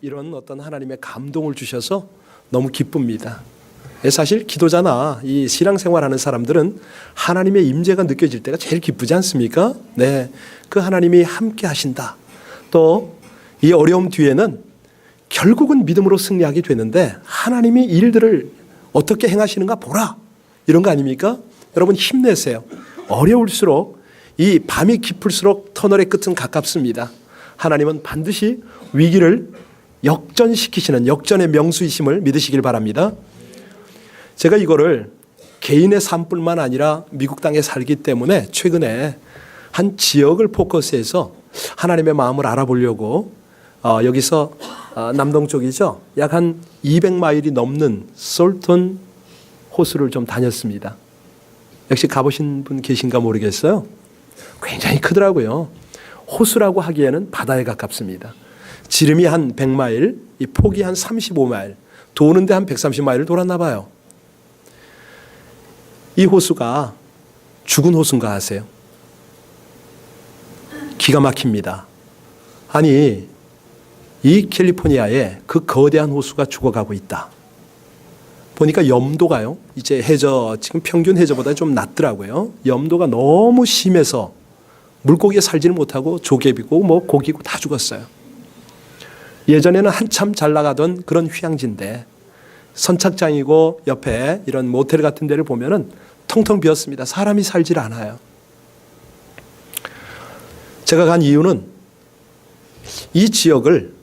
이런 어떤 하나님의 감동을 주셔서 너무 기쁩니다. 사실 기도자나 이 신앙생활하는 사람들은 하나님의 임재가 느껴질 때가 제일 기쁘지 않습니까? 네, 그 하나님이 함께 하신다. 또 이 어려움 뒤에는 결국은 믿음으로 승리하게 되는데 하나님이 일들을 어떻게 행하시는가 보라, 이런 거 아닙니까? 여러분 힘내세요. 어려울수록 이 밤이 깊을수록 터널의 끝은 가깝습니다. 하나님은 반드시 위기를 역전시키시는 역전의 명수이심을 믿으시길 바랍니다. 제가 이거를 개인의 삶뿐만 아니라 미국 땅에 살기 때문에 최근에 한 지역을 포커스해서 하나님의 마음을 알아보려고 여기서 남동쪽이죠. 약 한 200마일이 넘는 솔턴 호수를 좀 다녔습니다. 역시 가보신 분 계신가 모르겠어요. 굉장히 크더라고요. 호수라고 하기에는 바다에 가깝습니다. 지름이 한 100마일, 이 폭이 한 35마일, 도는데 한 130마일을 돌았나 봐요. 이 호수가 죽은 호수인가 아세요? 기가 막힙니다. 아니, 이 캘리포니아에 그 거대한 호수가 죽어가고 있다. 보니까 염도가요, 이제 해저, 지금 평균 해저보다 좀 낮더라고요. 염도가 너무 심해서 물고기에 살지는 못하고 조개비고 뭐 고기고 다 죽었어요. 예전에는 한참 잘 나가던 그런 휴양지인데 선착장이고 옆에 이런 모텔 같은 데를 보면은 텅텅 비었습니다. 사람이 살질 않아요. 제가 간 이유는 이 지역을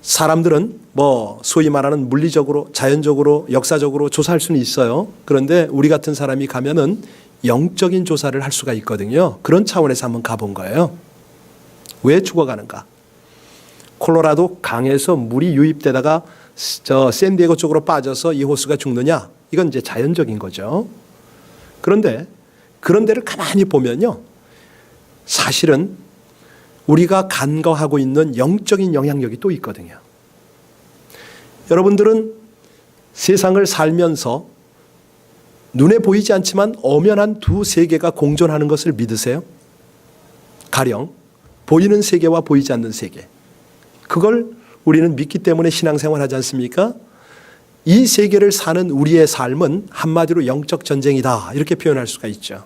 사람들은 뭐 소위 말하는 물리적으로, 자연적으로, 역사적으로 조사할 수는 있어요. 그런데 우리 같은 사람이 가면은 영적인 조사를 할 수가 있거든요. 그런 차원에서 한번 가본 거예요. 왜 죽어가는가? 콜로라도 강에서 물이 유입되다가 저 샌디에고 쪽으로 빠져서 이 호수가 죽느냐? 이건 이제 자연적인 거죠. 그런데 그런 데를 가만히 보면요, 사실은 우리가 간과하고 있는 영적인 영향력이 또 있거든요. 여러분들은 세상을 살면서 눈에 보이지 않지만 엄연한 두 세계가 공존하는 것을 믿으세요? 가령 보이는 세계와 보이지 않는 세계, 그걸 우리는 믿기 때문에 신앙생활 하지 않습니까? 이 세계를 사는 우리의 삶은 한마디로 영적 전쟁이다, 이렇게 표현할 수가 있죠.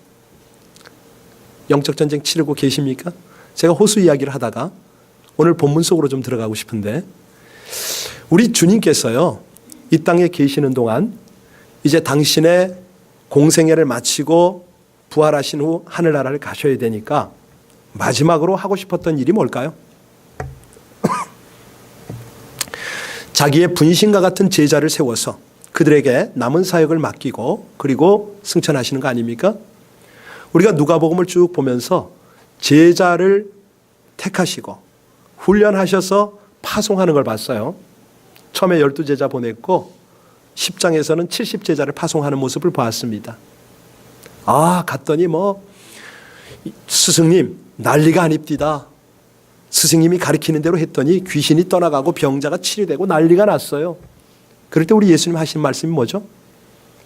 영적 전쟁 치르고 계십니까? 제가 호수 이야기를 하다가 오늘 본문 속으로 좀 들어가고 싶은데, 우리 주님께서요, 이 땅에 계시는 동안 이제 당신의 공생애를 마치고 부활하신 후 하늘나라를 가셔야 되니까 마지막으로 하고 싶었던 일이 뭘까요? 자기의 분신과 같은 제자를 세워서 그들에게 남은 사역을 맡기고 그리고 승천하시는 거 아닙니까? 우리가 누가복음을 쭉 보면서 제자를 택하시고 훈련하셔서 파송하는 걸 봤어요. 처음에 12제자 보냈고 10장에서는 70제자를 파송하는 모습을 보았습니다. 갔더니 뭐 스승님 난리가 아닙디다. 스승님이 가르치는 대로 했더니 귀신이 떠나가고 병자가 치료되고 난리가 났어요. 그럴 때 우리 예수님 하신 말씀이 뭐죠?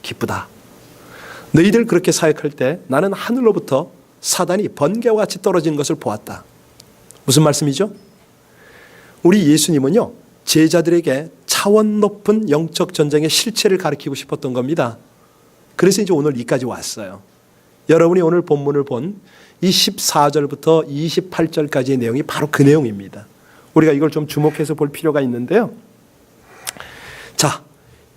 기쁘다. 너희들 그렇게 사역할 때 나는 하늘로부터 사단이 번개와 같이 떨어진 것을 보았다. 무슨 말씀이죠? 우리 예수님은요, 제자들에게 차원 높은 영적 전쟁의 실체를 가르치고 싶었던 겁니다. 그래서 이제 오늘 여기까지 왔어요. 여러분이 오늘 본문을 본 이 14절부터 28절까지의 내용이 바로 그 내용입니다. 우리가 이걸 좀 주목해서 볼 필요가 있는데요. 자,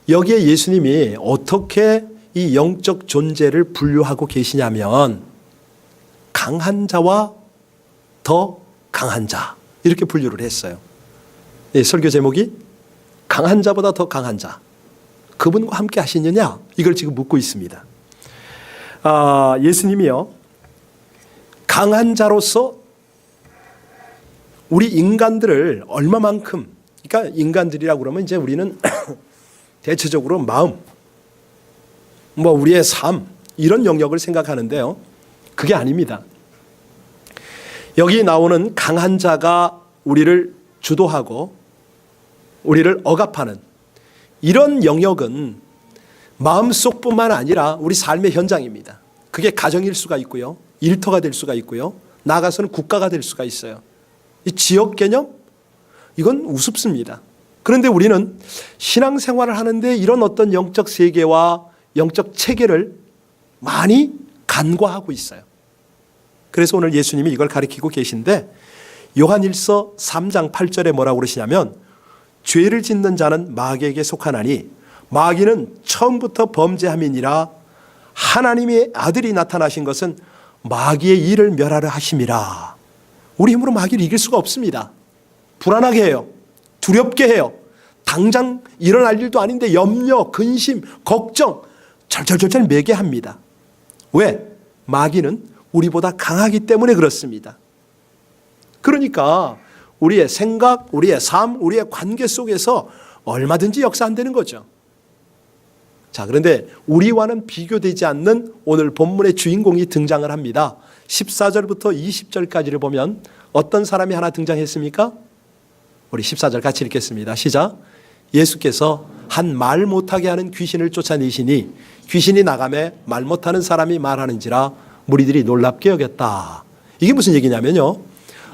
여기에 예수님이 어떻게 이 영적 존재를 분류하고 계시냐면 강한 자와 더 강한 자, 이렇게 분류를 했어요. 설교 제목이 강한 자보다 더 강한 자, 그분과 함께 하시느냐, 이걸 지금 묻고 있습니다. 예수님이요, 강한 자로서 우리 인간들을 얼마만큼, 그러니까 인간들이라고 그러면 이제 우리는 대체적으로 마음, 뭐 우리의 삶, 이런 영역을 생각하는데요, 그게 아닙니다. 여기 나오는 강한 자가 우리를 주도하고 우리를 억압하는 이런 영역은 마음속뿐만 아니라 우리 삶의 현장입니다. 그게 가정일 수가 있고요, 일터가 될 수가 있고요, 나아가서는 국가가 될 수가 있어요. 이 지역 개념, 이건 우습습니다. 그런데 우리는 신앙생활을 하는데 이런 어떤 영적 세계와 영적 체계를 많이 간과하고 있어요. 그래서 오늘 예수님이 이걸 가르치고 계신데 요한일서 3장 8절에 뭐라고 그러시냐면 죄를 짓는 자는 마귀에게 속하나니 마귀는 처음부터 범죄함이니라 하나님의 아들이 나타나신 것은 마귀의 일을 멸하려 하심이라. 우리 힘으로 마귀를 이길 수가 없습니다. 불안하게 해요. 두렵게 해요. 당장 일어날 일도 아닌데 염려, 근심, 걱정 절절절절 매게 합니다. 왜? 마귀는 우리보다 강하기 때문에 그렇습니다. 그러니까 우리의 생각, 우리의 삶, 우리의 관계 속에서 얼마든지 역사한다는 거죠. 자, 그런데 우리와는 비교되지 않는 오늘 본문의 주인공이 등장을 합니다. 14절부터 20절까지를 보면 어떤 사람이 하나 등장했습니까? 우리 14절 같이 읽겠습니다. 시작. 예수께서 한 말 못하게 하는 귀신을 쫓아내시니 귀신이 나가매 말 못하는 사람이 말하는지라 무리들이 놀랍게 여겼다. 이게 무슨 얘기냐면요,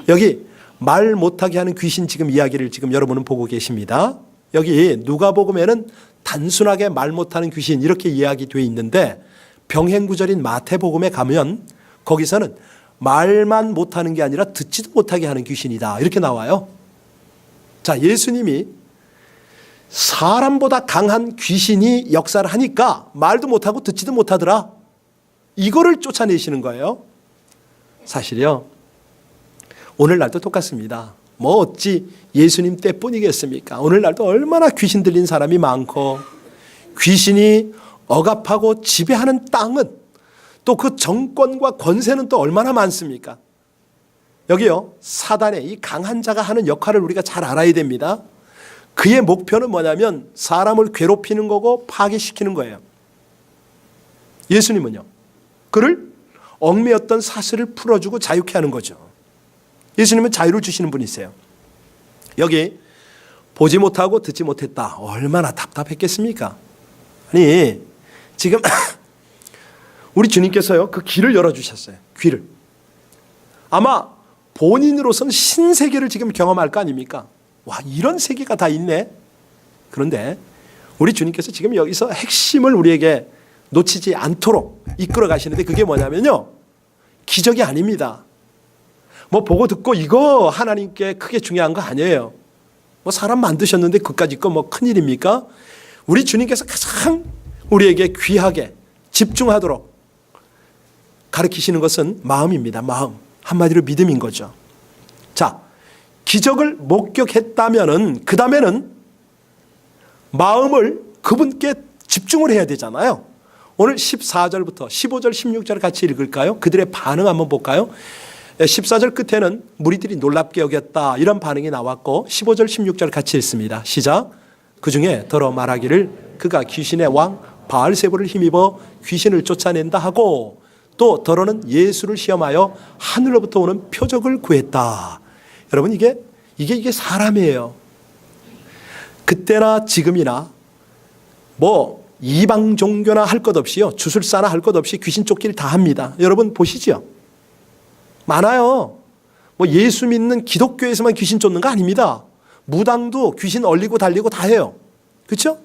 여기 말 못하게 하는 귀신 지금 이야기를 지금 여러분은 보고 계십니다. 여기 누가복음에는 단순하게 말 못하는 귀신 이렇게 이야기되어 있는데 병행구절인 마태복음에 가면 거기서는 말만 못하는 게 아니라 듣지도 못하게 하는 귀신이다 이렇게 나와요. 자, 예수님이 사람보다 강한 귀신이 역사를 하니까 말도 못하고 듣지도 못하더라, 이거를 쫓아내시는 거예요. 사실요, 오늘날도 똑같습니다. 뭐 어찌 예수님 때뿐이겠습니까? 오늘날도 얼마나 귀신 들린 사람이 많고 귀신이 억압하고 지배하는 땅은 또 그 정권과 권세는 또 얼마나 많습니까? 여기요, 사단의 이 강한 자가 하는 역할을 우리가 잘 알아야 됩니다. 그의 목표는 뭐냐면 사람을 괴롭히는 거고 파괴시키는 거예요. 예수님은요, 그를 얽매였던 사슬을 풀어주고 자유케 하는 거죠. 예수님은 자유를 주시는 분이세요. 여기 보지 못하고 듣지 못했다, 얼마나 답답했겠습니까? 아니 지금 우리 주님께서요 그 길을 열어주셨어요. 귀를. 아마 본인으로서는 신세계를 지금 경험할 거 아닙니까? 와, 이런 세계가 다 있네. 그런데 우리 주님께서 지금 여기서 핵심을 우리에게 놓치지 않도록 이끌어 가시는데 그게 뭐냐면요, 기적이 아닙니다. 뭐 보고 듣고 이거 하나님께 크게 중요한 거 아니에요. 뭐 사람 만드셨는데 그까짓 거 뭐 큰일입니까? 우리 주님께서 가장 우리에게 귀하게 집중하도록 가르치시는 것은 마음입니다. 마음. 한마디로 믿음인 거죠. 자, 기적을 목격했다면은 그 다음에는 마음을 그분께 집중을 해야 되잖아요. 오늘 14절부터 15절, 16절 같이 읽을까요? 그들의 반응 한번 볼까요? 14절 끝에는 무리들이 놀랍게 여겼다 이런 반응이 나왔고 15절, 16절 같이 읽습니다. 시작. 그 중에 더러 말하기를 그가 귀신의 왕 바알세불을 힘입어 귀신을 쫓아낸다 하고 또 더러는 예수를 시험하여 하늘로부터 오는 표적을 구했다. 여러분 이게 사람이에요. 그때나 지금이나 뭐 이방 종교나 할 것 없이요, 주술사나 할 것 없이 귀신 쫓기를 다 합니다. 여러분 보시죠. 많아요. 뭐 예수 믿는 기독교에서만 귀신 쫓는 거 아닙니다. 무당도 귀신 얼리고 달리고 다 해요. 그렇죠?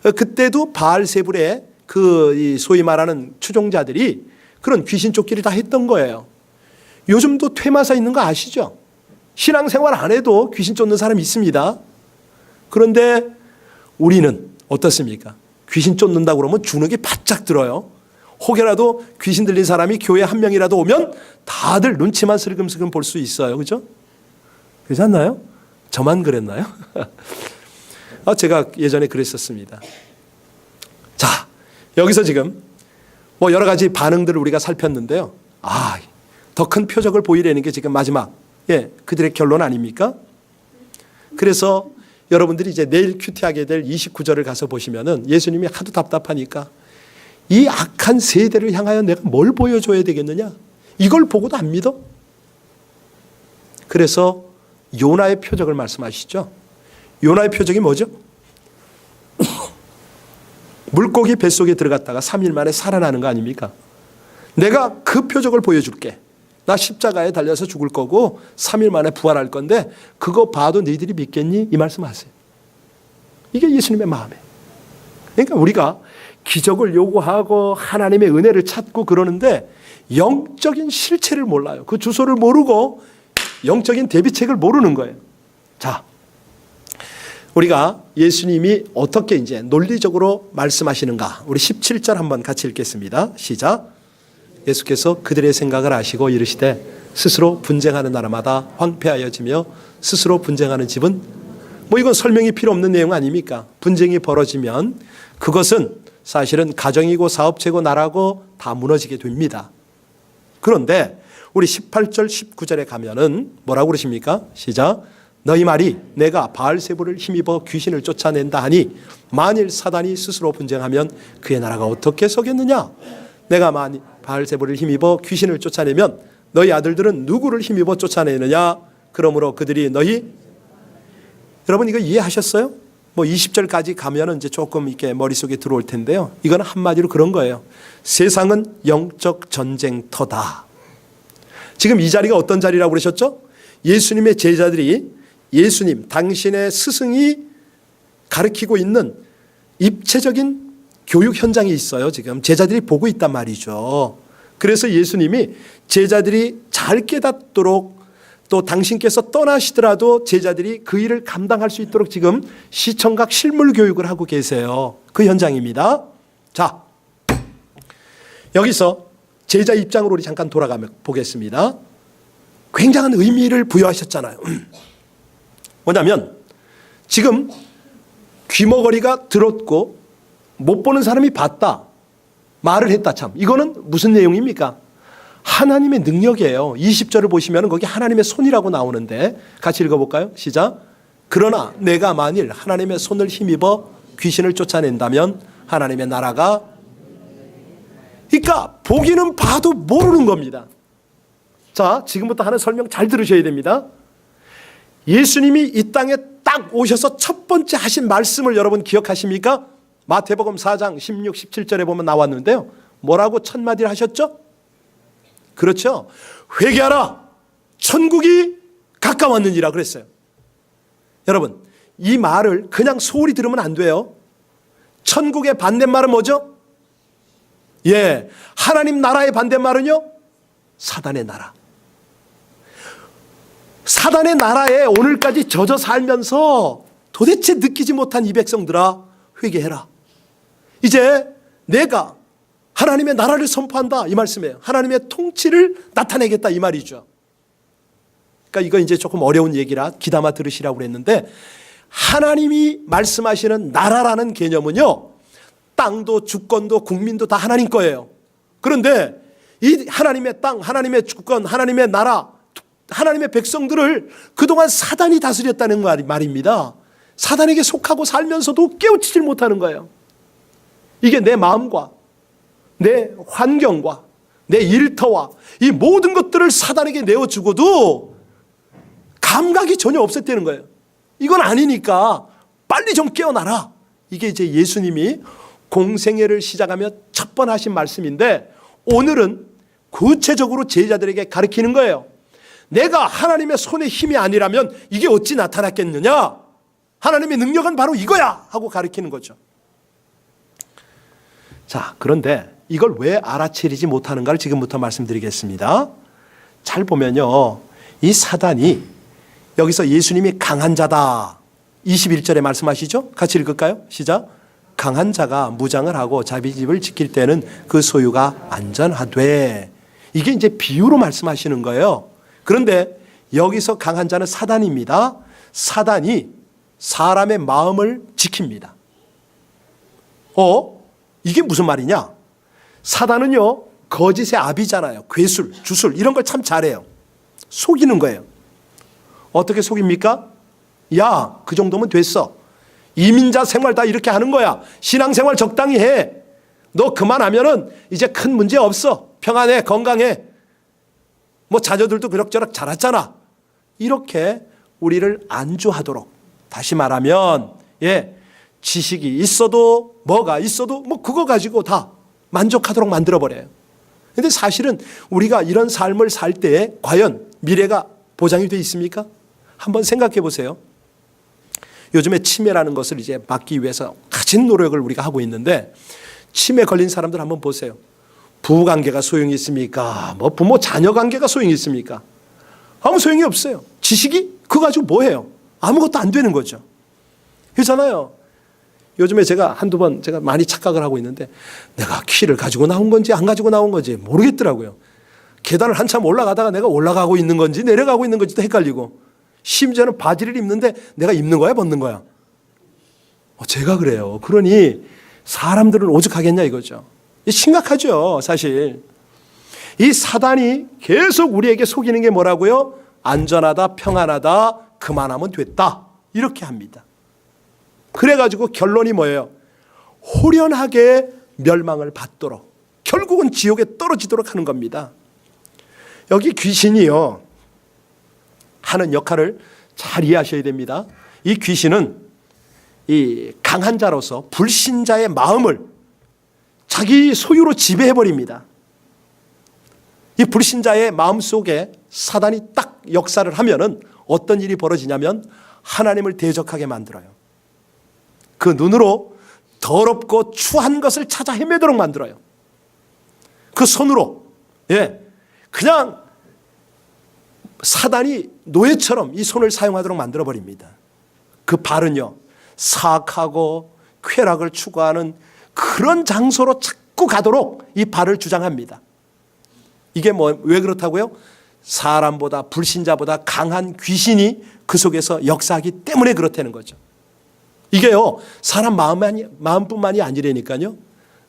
그때도 바알세불의 그 소위 말하는 추종자들이 그런 귀신 쫓기를 다 했던 거예요. 요즘도 퇴마사 있는 거 아시죠? 신앙생활 안 해도 귀신 쫓는 사람 있습니다. 그런데 우리는 어떻습니까? 귀신 쫓는다고 그러면 주눅이 바짝 들어요. 혹여라도 귀신 들린 사람이 교회 한 명이라도 오면 다들 눈치만 슬금슬금 볼 수 있어요. 그렇죠? 그렇지 않나요? 저만 그랬나요? 제가 예전에 그랬었습니다. 자, 여기서 지금 뭐 여러 가지 반응들을 우리가 살폈는데요. 더 큰 표적을 보이려는 게 지금 마지막 그들의 결론 아닙니까? 그래서 여러분들이 이제 내일 큐티하게 될 29절을 가서 보시면은 예수님이 하도 답답하니까 이 악한 세대를 향하여 내가 뭘 보여줘야 되겠느냐? 이걸 보고도 안 믿어? 그래서 요나의 표적을 말씀하시죠. 요나의 표적이 뭐죠? 물고기 뱃속에 들어갔다가 3일 만에 살아나는 거 아닙니까? 내가 그 표적을 보여줄게. 나 십자가에 달려서 죽을 거고 3일 만에 부활할 건데 그거 봐도 너희들이 믿겠니? 이 말씀하세요. 이게 예수님의 마음이에요. 그러니까 우리가 기적을 요구하고 하나님의 은혜를 찾고 그러는데 영적인 실체를 몰라요. 그 주소를 모르고 영적인 대비책을 모르는 거예요. 자, 우리가 예수님이 어떻게 이제 논리적으로 말씀하시는가, 우리 17절 한번 같이 읽겠습니다. 시작. 예수께서 그들의 생각을 아시고 이르시되 스스로 분쟁하는 나라마다 황폐하여지며 스스로 분쟁하는 집은, 뭐 이건 설명이 필요 없는 내용 아닙니까? 분쟁이 벌어지면 그것은 사실은 가정이고 사업체고 나라고 다 무너지게 됩니다. 그런데 우리 18절 19절에 가면은 뭐라고 그러십니까? 시작. 너희 말이 내가 바알세불을 힘입어 귀신을 쫓아낸다 하니 만일 사단이 스스로 분쟁하면 그의 나라가 어떻게 서겠느냐? 내가 만일 바알세불을 힘입어 귀신을 쫓아내면 너희 아들들은 누구를 힘입어 쫓아내느냐? 그러므로 그들이 너희, 여러분 이거 이해하셨어요? 뭐 20절까지 가면은 이제 조금 이렇게 머릿속에 들어올 텐데요. 이건 한마디로 그런 거예요. 세상은 영적 전쟁터다. 지금 이 자리가 어떤 자리라고 그러셨죠? 예수님의 제자들이 예수님, 당신의 스승이 가르치고 있는 입체적인 교육 현장이 있어요. 지금 제자들이 보고 있단 말이죠. 그래서 예수님이 제자들이 잘 깨닫도록, 또 당신께서 떠나시더라도 제자들이 그 일을 감당할 수 있도록 지금 시청각 실물 교육을 하고 계세요. 그 현장입니다. 자, 여기서 제자 입장으로 우리 잠깐 돌아가 보겠습니다. 굉장한 의미를 부여하셨잖아요. 뭐냐면 지금 귀머거리가 들었고 못 보는 사람이 봤다, 말을 했다. 참, 이거는 무슨 내용입니까? 하나님의 능력이에요. 20절을 보시면 거기 하나님의 손이라고 나오는데 같이 읽어볼까요? 시작. 그러나 내가 만일 하나님의 손을 힘입어 귀신을 쫓아낸다면 하나님의 나라가, 그러니까 보기는 봐도 모르는 겁니다. 자, 지금부터 하는 설명 잘 들으셔야 됩니다. 예수님이 이 땅에 딱 오셔서 첫 번째 하신 말씀을 여러분 기억하십니까? 마태복음 4장 16, 17절에 보면 나왔는데요. 뭐라고 첫 마디를 하셨죠? 그렇죠. 회개하라, 천국이 가까웠느니라 그랬어요. 여러분, 이 말을 그냥 소홀히 들으면 안 돼요. 천국의 반대말은 뭐죠? 예, 하나님 나라의 반대말은요? 사단의 나라. 사단의 나라에 오늘까지 젖어 살면서 도대체 느끼지 못한 이 백성들아, 회개해라. 이제 내가 하나님의 나라를 선포한다, 이 말씀이에요. 하나님의 통치를 나타내겠다, 이 말이죠. 그러니까 이거 이제 조금 어려운 얘기라 귀담아 들으시라고 그랬는데, 하나님이 말씀하시는 나라라는 개념은요, 땅도 주권도 국민도 다 하나님 거예요. 그런데 이 하나님의 땅, 하나님의 주권, 하나님의 나라, 하나님의 백성들을 그동안 사단이 다스렸다는 말입니다. 사단에게 속하고 살면서도 깨우치질 못하는 거예요. 이게 내 마음과 내 환경과 내 일터와 이 모든 것들을 사단에게 내어주고도 감각이 전혀 없었다는 거예요. 이건 아니니까 빨리 좀 깨어나라. 이게 이제 예수님이 공생애를 시작하며 첫 번 하신 말씀인데, 오늘은 구체적으로 제자들에게 가르치는 거예요. 내가 하나님의 손의 힘이 아니라면 이게 어찌 나타났겠느냐? 하나님의 능력은 바로 이거야! 하고 가르치는 거죠. 자, 그런데 이걸 왜 알아채리지 못하는가를 지금부터 말씀드리겠습니다. 잘 보면요, 이 사단이 여기서 예수님이 강한 자다, 21절에 말씀하시죠? 같이 읽을까요? 시작. 강한 자가 무장을 하고 자기 집을 지킬 때는 그 소유가 안전하되. 이게 이제 비유로 말씀하시는 거예요. 그런데 여기서 강한 자는 사단입니다. 사단이 사람의 마음을 지킵니다. 이게 무슨 말이냐? 사단은요, 거짓의 아비잖아요. 괴술, 주술 이런 걸 참 잘해요. 속이는 거예요. 어떻게 속입니까? 야, 그 정도면 됐어. 이민자 생활 다 이렇게 하는 거야. 신앙생활 적당히 해. 너 그만하면은 이제 큰 문제 없어. 평안해, 건강해. 뭐 자녀들도 그럭저럭 자랐잖아. 이렇게 우리를 안주하도록, 다시 말하면 지식이 있어도 뭐가 있어도 뭐 그거 가지고 다 만족하도록 만들어버려요. 그런데 사실은 우리가 이런 삶을 살 때에 과연 미래가 보장이 돼 있습니까? 한번 생각해 보세요. 요즘에 치매라는 것을 이제 막기 위해서 가진 노력을 우리가 하고 있는데, 치매 걸린 사람들 한번 보세요. 부부관계가 소용이 있습니까? 뭐 부모 자녀 관계가 소용이 있습니까? 아무 소용이 없어요. 지식이 그거 가지고 뭐 해요? 아무것도 안 되는 거죠. 그렇잖아요. 요즘에 제가 한두 번 제가 많이 착각을 하고 있는데, 내가 키를 가지고 나온 건지 안 가지고 나온 건지 모르겠더라고요. 계단을 한참 올라가다가 내가 올라가고 있는 건지 내려가고 있는 건지도 헷갈리고, 심지어는 바지를 입는데 내가 입는 거야 벗는 거야? 제가 그래요. 그러니 사람들은 오죽하겠냐 이거죠. 심각하죠. 사실 이 사단이 계속 우리에게 속이는 게 뭐라고요? 안전하다, 평안하다, 그만하면 됐다, 이렇게 합니다. 그래가지고 결론이 뭐예요? 호련하게 멸망을 받도록, 결국은 지옥에 떨어지도록 하는 겁니다. 여기 귀신이요 하는 역할을 잘 이해하셔야 됩니다. 이 귀신은 이 강한 자로서 불신자의 마음을 자기 소유로 지배해버립니다. 이 불신자의 마음 속에 사단이 딱 역사를 하면은 어떤 일이 벌어지냐면, 하나님을 대적하게 만들어요. 그 눈으로 더럽고 추한 것을 찾아 헤매도록 만들어요. 그 손으로, 그냥 사단이 노예처럼 이 손을 사용하도록 만들어버립니다. 그 발은요, 사악하고 쾌락을 추구하는 그런 장소로 자꾸 가도록 이 발을 주장합니다. 이게 왜 그렇다고요? 사람보다, 불신자보다 강한 귀신이 그 속에서 역사하기 때문에 그렇다는 거죠. 이게요, 사람 마음뿐만이 아니라니까요.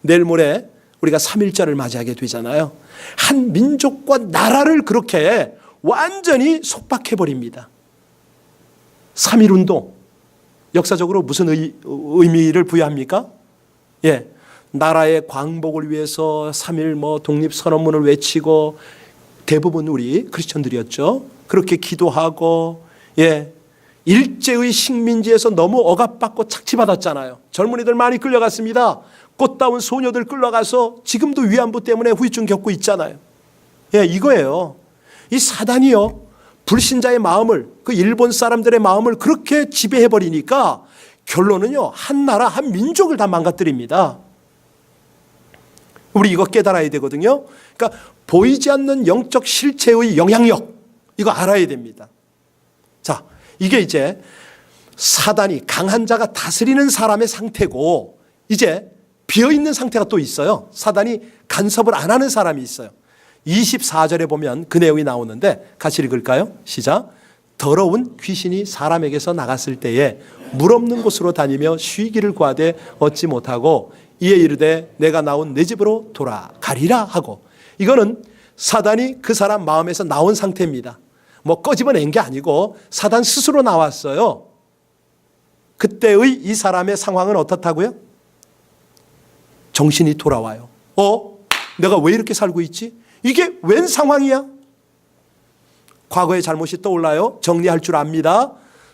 내일 모레 우리가 3.1절을 맞이하게 되잖아요. 한 민족과 나라를 그렇게 완전히 속박해버립니다. 3.1운동, 역사적으로 무슨 의미를 부여합니까? 나라의 광복을 위해서 3.1 독립선언문을 외치고, 대부분 우리 크리스천들이었죠. 그렇게 기도하고, 일제의 식민지에서 너무 억압받고 착취받았잖아요. 젊은이들 많이 끌려갔습니다. 꽃다운 소녀들 끌려가서 지금도 위안부 때문에 후유증 겪고 있잖아요. 이거예요. 이 사단이요, 불신자의 마음을, 그 일본 사람들의 마음을 그렇게 지배해버리니까 결론은요, 한 나라, 한 민족을 다 망가뜨립니다. 우리 이거 깨달아야 되거든요. 그러니까 보이지 않는 영적 실체의 영향력, 이거 알아야 됩니다. 자, 이게 이제 사단이, 강한 자가 다스리는 사람의 상태고, 이제 비어있는 상태가 또 있어요. 사단이 간섭을 안 하는 사람이 있어요. 24절에 보면 그 내용이 나오는데 같이 읽을까요? 시작. 더러운 귀신이 사람에게서 나갔을 때에 물 없는 곳으로 다니며 쉬기를 구하되 얻지 못하고, 이에 이르되 내가 나온 내 집으로 돌아가리라 하고, 이거는 사단이 그 사람 마음에서 나온 상태입니다. 꺼집어낸 게 아니고 사단 스스로 나왔어요. 그때의 이 사람의 상황은 어떻다고요? 정신이 돌아와요. 내가 왜 이렇게 살고 있지? 이게 웬 상황이야? 과거의 잘못이 떠올라요. 정리할 줄 압니다.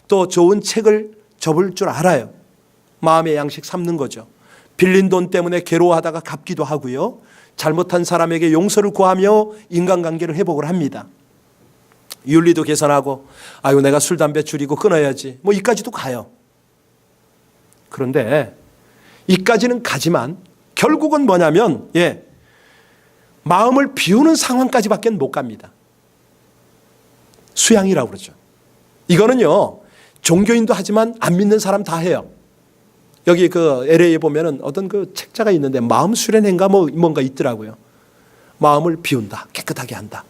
또 좋은 책을 접을 줄 알아요. 마음의 양식 삼는 거죠. 빌린 돈 때문에 괴로워하다가 갚기도 하고요. 잘못한 사람에게 용서를 구하며 인간관계를 회복을 합니다. 윤리도 개선하고, 아유 내가 술 담배 줄이고 끊어야지, 이까지도 가요. 그런데 이까지는 가지만 결국은 뭐냐면, 마음을 비우는 상황까지밖에 못 갑니다. 수양이라고 그러죠. 이거는요, 종교인도 하지만 안 믿는 사람 다 해요. 여기 그 LA에 보면은 어떤 그 책자가 있는데, 마음 수련회인가 뭔가 있더라고요. 마음을 비운다, 깨끗하게 한다.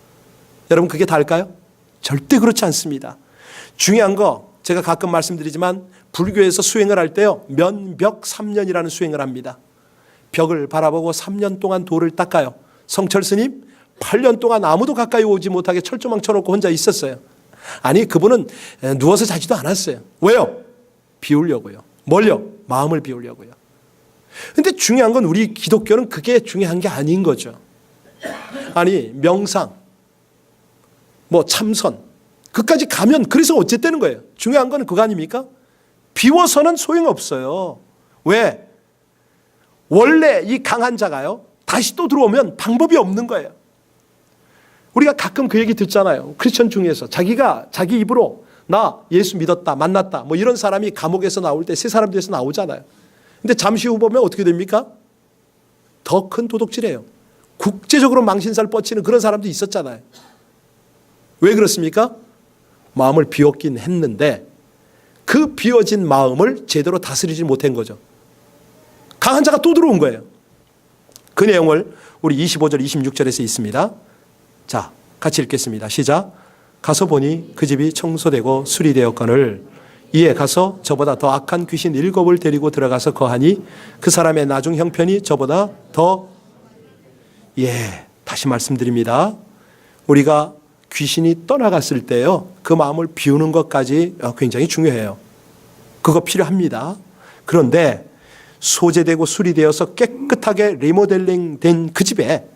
여러분 그게 다일까요? 절대 그렇지 않습니다. 중요한 거 제가 가끔 말씀드리지만, 불교에서 수행을 할 때요, 면벽 3년이라는 수행을 합니다. 벽을 바라보고 3년 동안 돌을 닦아요. 성철 스님 8년 동안 아무도 가까이 오지 못하게 철조망 쳐놓고 혼자 있었어요. 아니 그분은 누워서 자지도 않았어요. 왜요? 비우려고요. 뭘요? 마음을 비우려고요. 근데 중요한 건 우리 기독교는 그게 중요한 게 아닌 거죠. 아니 명상, 참선, 그까지 가면 그래서 어쨌다는 거예요. 중요한 건 그거 아닙니까? 비워서는 소용없어요. 왜? 원래 이 강한 자가요, 다시 또 들어오면 방법이 없는 거예요. 우리가 가끔 그 얘기 듣잖아요. 크리스천 중에서 자기가 자기 입으로 나 예수 믿었다, 만났다, 뭐 이런 사람이 감옥에서 나올 때 새 사람 돼서 나오잖아요. 근데 잠시 후 보면 어떻게 됩니까? 더 큰 도둑질이에요. 국제적으로 망신살 뻗치는 그런 사람도 있었잖아요. 왜 그렇습니까? 마음을 비웠긴 했는데 그 비워진 마음을 제대로 다스리지 못한 거죠. 강한 자가 또 들어온 거예요. 그 내용을 우리 25절 26절에서 있습니다. 자, 같이 읽겠습니다. 시작. 가서 보니 그 집이 청소되고 수리되었거늘 이에 가서 저보다 더 악한 귀신 7을 데리고 들어가서 거하니 그 사람의 나중 형편이 저보다 더 다시 말씀드립니다. 우리가 귀신이 떠나갔을 때요, 그 마음을 비우는 것까지 굉장히 중요해요. 그거 필요합니다. 그런데 소재되고 수리되어서 깨끗하게 리모델링 된 그 집에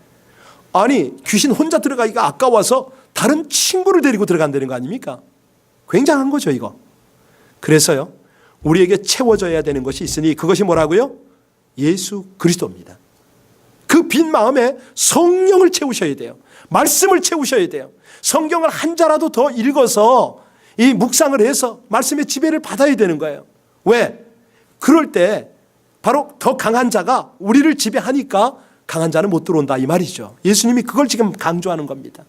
아니 귀신 혼자 들어가기가 아까워서 다른 친구를 데리고 들어간다는 거 아닙니까? 굉장한 거죠 이거. 그래서요 우리에게 채워져야 되는 것이 있으니 그것이 뭐라고요? 예수 그리스도입니다. 그 빈 마음에 성령을 채우셔야 돼요. 말씀을 채우셔야 돼요. 성경을 한 자라도 더 읽어서 이 묵상을 해서 말씀의 지배를 받아야 되는 거예요. 왜? 그럴 때 바로 더 강한 자가 우리를 지배하니까 강한 자는 못 들어온다 이 말이죠. 예수님이 그걸 지금 강조하는 겁니다.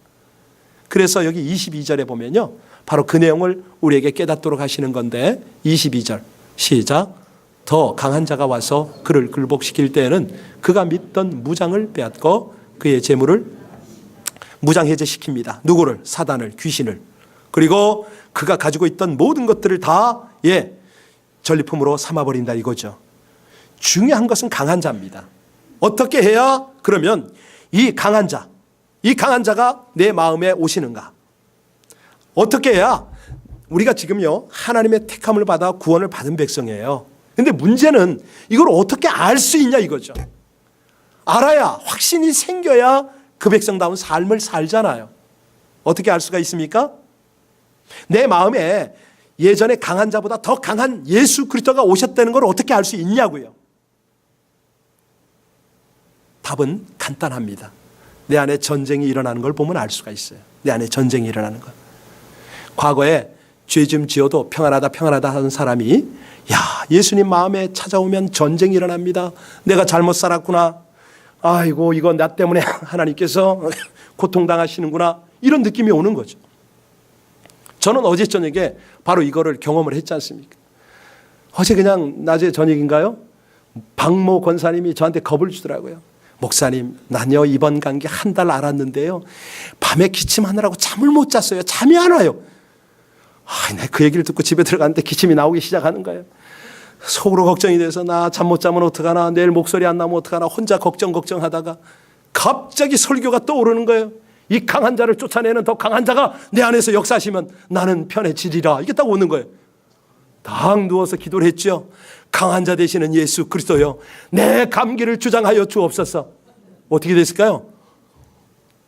그래서 여기 22절에 보면요 바로 그 내용을 우리에게 깨닫도록 하시는 건데 22절 시작. 더 강한 자가 와서 그를 굴복시킬 때에는 그가 믿던 무장을 빼앗고 그의 재물을 무장해제시킵니다. 누구를? 사단을, 귀신을. 그리고 그가 가지고 있던 모든 것들을 다 전리품으로 삼아버린다 이거죠. 중요한 것은 강한 자입니다. 어떻게 해야 그러면 이 강한 자가 내 마음에 오시는가? 어떻게 해야 우리가 지금요 하나님의 택함을 받아 구원을 받은 백성이에요. 근데 문제는 이걸 어떻게 알 수 있냐 이거죠. 알아야 확신이 생겨야 그 백성다운 삶을 살잖아요. 어떻게 알 수가 있습니까? 내 마음에 예전에 강한 자보다 더 강한 예수 그리스도가 오셨다는 걸 어떻게 알 수 있냐고요. 답은 간단합니다. 내 안에 전쟁이 일어나는 걸 보면 알 수가 있어요. 내 안에 전쟁이 일어나는 것. 과거에 죄 좀 지어도 평안하다 하는 사람이 예수님 마음에 찾아오면 전쟁이 일어납니다. 내가 잘못 살았구나. 아이고 이거 나 때문에 하나님께서 고통당하시는구나. 이런 느낌이 오는 거죠. 저는 어제 저녁에 바로 이거를 경험을 했지 않습니까? 어제 그냥 낮에 저녁인가요? 박모 권사님이 저한테 겁을 주더라고요. 목사님, 난요 이번 감기 한 달 앓았는데요 밤에 기침하느라고 잠을 못 잤어요. 잠이 안 와요. 내가 그 얘기를 듣고 집에 들어갔는데 기침이 나오기 시작하는 거예요. 속으로 걱정이 돼서 나 잠 못 자면 어떡하나, 내일 목소리 안 나면 어떡하나 혼자 걱정하다가 갑자기 설교가 떠오르는 거예요. 이 강한 자를 쫓아내는 더 강한 자가 내 안에서 역사하시면 나는 편해지리라. 이게 딱 오는 거예요. 당 누워서 기도를 했죠. 강한 자 되시는 예수 그리스도여, 내 감기를 주장하여 주옵소서. 어떻게 됐을까요?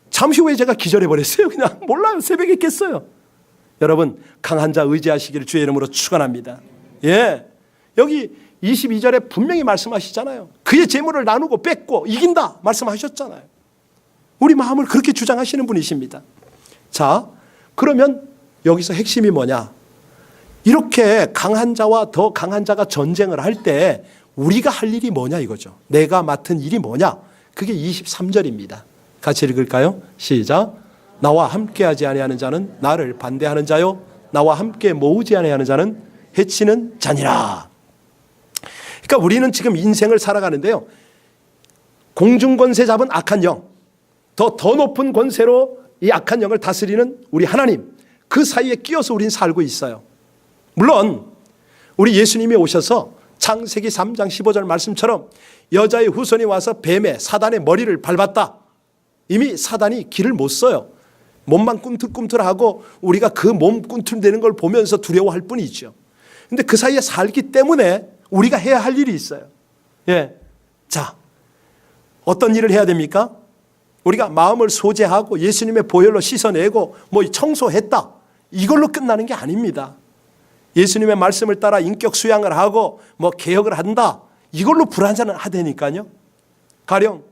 잠시 후에 제가 기절해 버렸어요. 그냥 몰라요. 새벽에 깼어요. 여러분 강한 자 의지하시기를 주의 이름으로 축원합니다. 여기 22절에 분명히 말씀하시잖아요. 그의 재물을 나누고 뺏고 이긴다 말씀하셨잖아요. 우리 마음을 그렇게 주장하시는 분이십니다. 자, 그러면 여기서 핵심이 뭐냐? 이렇게 강한 자와 더 강한 자가 전쟁을 할 때 우리가 할 일이 뭐냐 이거죠. 내가 맡은 일이 뭐냐? 그게 23절입니다. 같이 읽을까요? 시작. 나와 함께하지 아니하는 자는 나를 반대하는 자요, 나와 함께 모으지 아니하는 자는 해치는 자니라. 그러니까 우리는 지금 인생을 살아가는데요, 공중권세 잡은 악한 영, 더 높은 권세로 이 악한 영을 다스리는 우리 하나님, 그 사이에 끼어서 우린 살고 있어요. 물론 우리 예수님이 오셔서 창세기 3장 15절 말씀처럼 여자의 후손이 와서 뱀의 사단의 머리를 밟았다. 이미 사단이 길을 못 써요. 몸만 꿈틀꿈틀하고 우리가 그 몸 꿈틀대는 걸 보면서 두려워할 뿐이죠. 근데 그 사이에 살기 때문에 우리가 해야 할 일이 있어요. 자, 어떤 일을 해야 됩니까? 우리가 마음을 소재하고 예수님의 보혈로 씻어내고 뭐 청소했다, 이걸로 끝나는 게 아닙니다. 예수님의 말씀을 따라 인격 수양을 하고 뭐 개혁을 한다, 이걸로 불안전을 하다니까요. 가령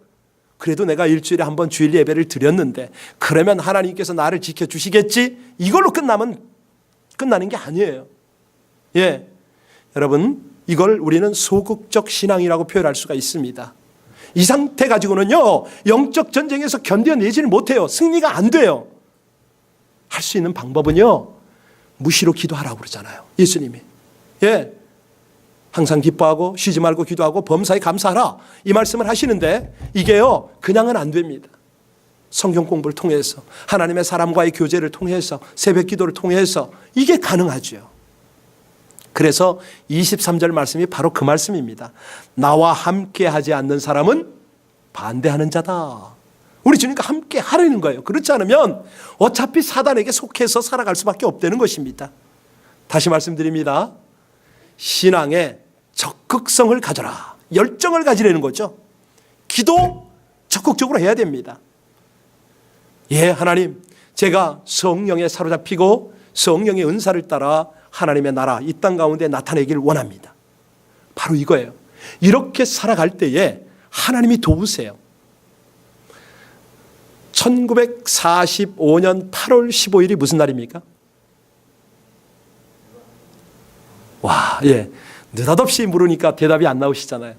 그래도 내가 일주일에 한 번 주일 예배를 드렸는데 그러면 하나님께서 나를 지켜주시겠지, 이걸로 끝나면 끝나는 게 아니에요. 예, 여러분, 이걸 우리는 소극적 신앙이라고 표현할 수가 있습니다. 이 상태 가지고는요, 영적 전쟁에서 견뎌내지를 못해요. 승리가 안 돼요. 할 수 있는 방법은요, 무시로 기도하라고 그러잖아요, 예수님이. 예, 항상 기뻐하고 쉬지 말고 기도하고 범사에 감사하라, 이 말씀을 하시는데, 이게요 그냥은 안 됩니다. 성경 공부를 통해서, 하나님의 사람과의 교제를 통해서, 새벽 기도를 통해서 이게 가능하죠. 그래서 23절 말씀이 바로 그 말씀입니다. 나와 함께 하지 않는 사람은 반대하는 자다. 우리 주님과 함께 하라는 거예요. 그렇지 않으면 어차피 사단에게 속해서 살아갈 수밖에 없다는 것입니다. 다시 말씀드립니다. 신앙에 적극성을 가져라, 열정을 가지라는 거죠. 기도 적극적으로 해야 됩니다. 예, 하나님, 제가 성령에 사로잡히고 성령의 은사를 따라 하나님의 나라 이 땅 가운데 나타내길 원합니다. 바로 이거예요. 이렇게 살아갈 때에 하나님이 도우세요. 1945년 8월 15일이 무슨 날입니까? 와, 예, 느닷없이 물으니까 대답이 안 나오시잖아요.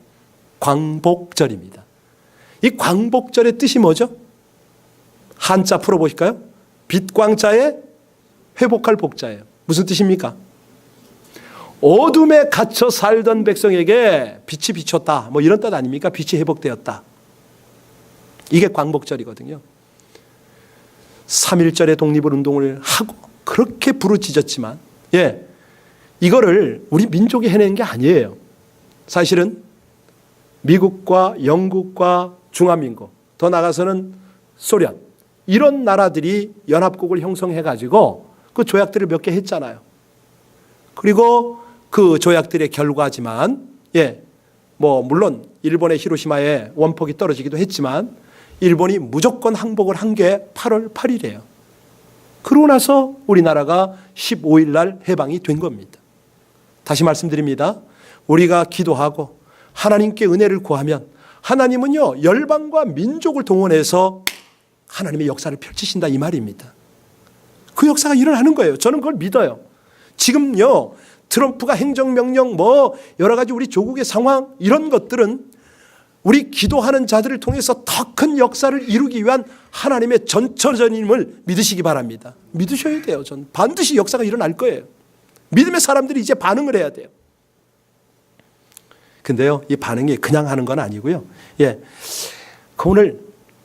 광복절입니다. 이 광복절의 뜻이 뭐죠? 한자 풀어보실까요? 빛광자에 회복할 복자예요. 무슨 뜻입니까? 어둠에 갇혀 살던 백성에게 빛이 비쳤다, 뭐 이런 뜻 아닙니까? 빛이 회복되었다. 이게 광복절이거든요. 3.1절의 독립운동을 하고 그렇게 부르짖었지만, 예, 이거를 우리 민족이 해낸 게 아니에요. 사실은 미국과 영국과 중화민국, 더 나아가서는 소련, 이런 나라들이 연합국을 형성해가지고 그 조약들을 몇 개 했잖아요. 그리고 그 조약들의 결과지만, 예, 뭐 물론 일본의 히로시마에 원폭이 떨어지기도 했지만 일본이 무조건 항복을 한 게 8월 8일이에요. 그러고 나서 우리나라가 15일 날 해방이 된 겁니다. 다시 말씀드립니다. 우리가 기도하고 하나님께 은혜를 구하면 하나님은요, 열방과 민족을 동원해서 하나님의 역사를 펼치신다, 이 말입니다. 그 역사가 일어나는 거예요. 저는 그걸 믿어요. 지금요, 트럼프가 행정명령, 뭐 여러 가지 우리 조국의 상황, 이런 것들은 우리 기도하는 자들을 통해서 더 큰 역사를 이루기 위한 하나님의 전처전임을 믿으시기 바랍니다. 믿으셔야 돼요. 전 반드시 역사가 일어날 거예요. 믿음의 사람들이 이제 반응을 해야 돼요. 근데요, 이 반응이 그냥 하는 건 아니고요. 예, 그 오늘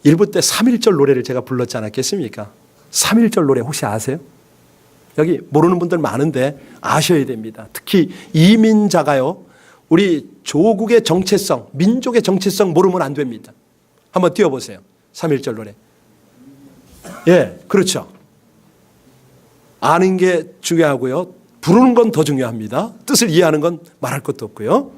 일부 때 3.1절 노래를 제가 불렀지 않았겠습니까? 3.1절 노래 혹시 아세요? 여기 모르는 분들 많은데 아셔야 됩니다. 특히 이민자가요, 우리 조국의 정체성, 민족의 정체성 모르면 안 됩니다. 한번 띄워보세요. 3.1절 노래. 예, 그렇죠. 아는 게 중요하고요, 부르는 건 더 중요합니다. 뜻을 이해하는 건 말할 것도 없고요.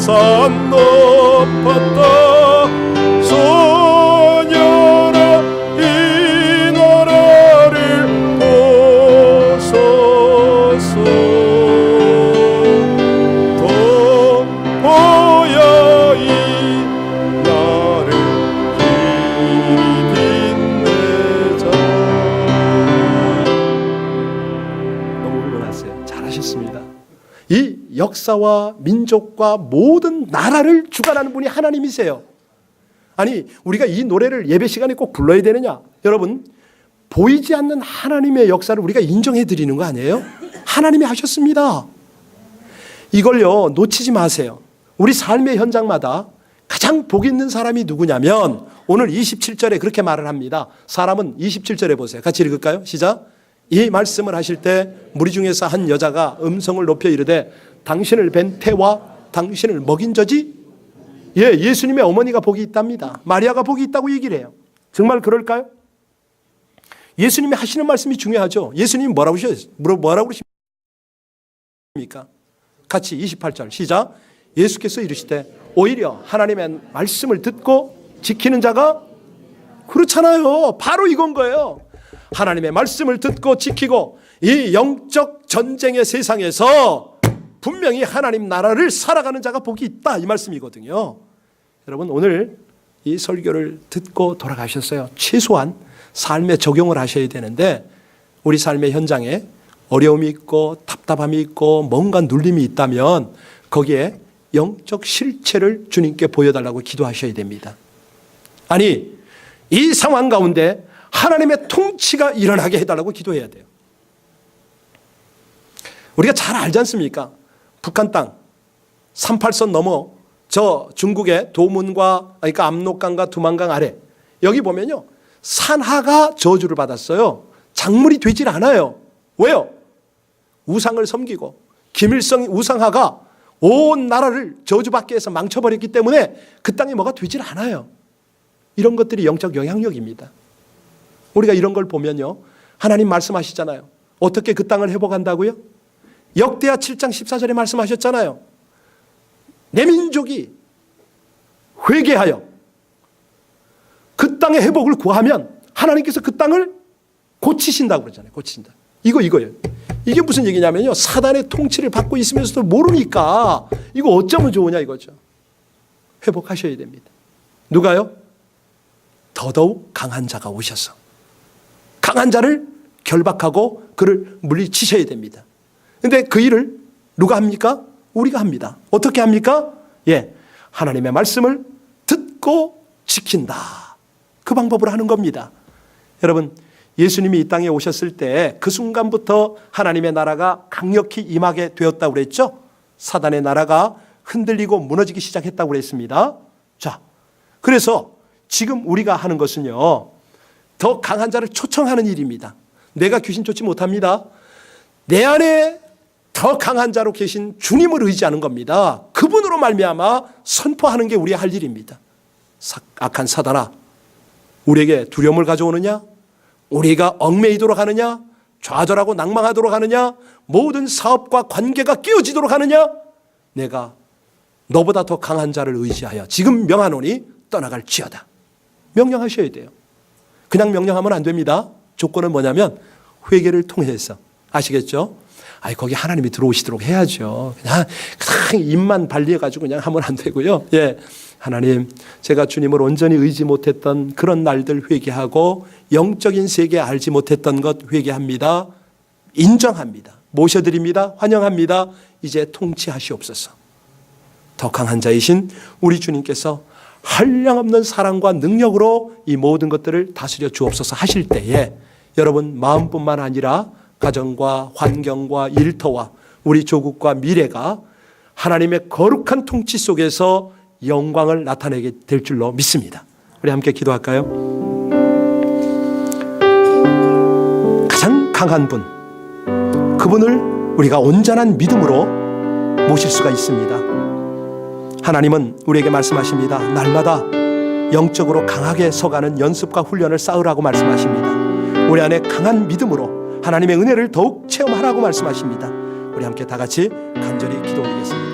산 높았다 소녀라 이 나라를 보소서 동포야 이 나를 길이 빛내자. 너무 훌륭하세요. 잘하셨습니다. 이 역사와 민족과 모든 나라를 주관하는 분이 하나님이세요. 아니, 우리가 이 노래를 예배 시간에 꼭 불러야 되느냐? 여러분, 보이지 않는 하나님의 역사를 우리가 인정해 드리는 거 아니에요? 하나님이 하셨습니다. 이걸요 놓치지 마세요. 우리 삶의 현장마다 가장 복 있는 사람이 누구냐면 오늘 27절에 그렇게 말을 합니다. 사람은 27절에 보세요. 같이 읽을까요? 시작. 이 말씀을 하실 때 무리 중에서 한 여자가 음성을 높여 이르되 당신을 뵌 태와 당신을 먹인 저지? 예, 예수님의 어머니가 복이 있답니다. 마리아가 복이 있다고 얘기를 해요. 정말 그럴까요? 예수님이 하시는 말씀이 중요하죠. 예수님이 뭐라고 그러십니까? 같이 28절 시작. 예수께서 이르시되 오히려 하나님의 말씀을 듣고 지키는 자가 그렇잖아요. 바로 이건 거예요. 하나님의 말씀을 듣고 지키고 이 영적 전쟁의 세상에서 분명히 하나님 나라를 살아가는 자가 복이 있다 이 말씀이거든요. 여러분 오늘 이 설교를 듣고 돌아가셨어요. 최소한 삶에 적용을 하셔야 되는데 우리 삶의 현장에 어려움이 있고 답답함이 있고 뭔가 눌림이 있다면 거기에 영적 실체를 주님께 보여달라고 기도하셔야 됩니다. 아니 이 상황 가운데 하나님의 통치가 일어나게 해달라고 기도해야 돼요. 우리가 잘 알지 않습니까? 북한 땅 38선 넘어 저 중국의 도문과 그러니까 압록강과 두만강 아래 여기 보면요 산하가 저주를 받았어요. 작물이 되질 않아요. 왜요? 우상을 섬기고 김일성 우상하가 온 나라를 저주받게 해서 망쳐버렸기 때문에 그 땅에 뭐가 되질 않아요. 이런 것들이 영적 영향력입니다. 우리가 이런 걸 보면요 하나님 말씀하시잖아요. 어떻게 그 땅을 회복한다고요? 역대하 7장 14절에 말씀하셨잖아요. 내 민족이 회개하여 그 땅의 회복을 구하면 하나님께서 그 땅을 고치신다고 그러잖아요. 고치신다. 이거예요. 이게 무슨 얘기냐면요. 사단의 통치를 받고 있으면서도 모르니까 이거 어쩌면 좋으냐 이거죠. 회복하셔야 됩니다. 누가요? 더더욱 강한 자가 오셔서 강한 자를 결박하고 그를 물리치셔야 됩니다. 그런데 그 일을 누가 합니까? 우리가 합니다. 어떻게 합니까? 예, 하나님의 말씀을 듣고 지킨다. 그 방법으로 하는 겁니다. 여러분 예수님이 이 땅에 오셨을 때 그 순간부터 하나님의 나라가 강력히 임하게 되었다고 그랬죠. 사단의 나라가 흔들리고 무너지기 시작했다고 그랬습니다. 자, 그래서 지금 우리가 하는 것은요 더 강한 자를 초청하는 일입니다. 내가 귀신 쫓지 못합니다. 내 안에 더 강한 자로 계신 주님을 의지하는 겁니다. 그분으로 말미암아 선포하는 게 우리의 할 일입니다. 악한 사단아, 우리에게 두려움을 가져오느냐? 우리가 얽매이도록 하느냐? 좌절하고 낭망하도록 하느냐? 모든 사업과 관계가 깨어지도록 하느냐? 내가 너보다 더 강한 자를 의지하여 지금 명하노니 떠나갈지어다. 명령하셔야 돼요. 그냥 명령하면 안 됩니다. 조건은 뭐냐면 회개를 통해서. 아시겠죠? 거기 하나님이 들어오시도록 해야죠. 그냥 입만 발리해가지고 그냥 하면 안 되고요. 예. 하나님, 제가 주님을 온전히 의지 못했던 그런 날들 회개하고 영적인 세계 알지 못했던 것 회개합니다. 인정합니다. 모셔드립니다. 환영합니다. 이제 통치하시옵소서. 더 강한 자이신 우리 주님께서 한량없는 사랑과 능력으로 이 모든 것들을 다스려 주옵소서 하실 때에 여러분 마음뿐만 아니라 가정과 환경과 일터와 우리 조국과 미래가 하나님의 거룩한 통치 속에서 영광을 나타내게 될 줄로 믿습니다. 우리 함께 기도할까요? 가장 강한 분, 그분을 우리가 온전한 믿음으로 모실 수가 있습니다. 하나님은 우리에게 말씀하십니다. 날마다 영적으로 강하게 서가는 연습과 훈련을 쌓으라고 말씀하십니다. 우리 안에 강한 믿음으로 하나님의 은혜를 더욱 체험하라고 말씀하십니다. 우리 함께 다 같이 간절히 기도 올리겠습니다.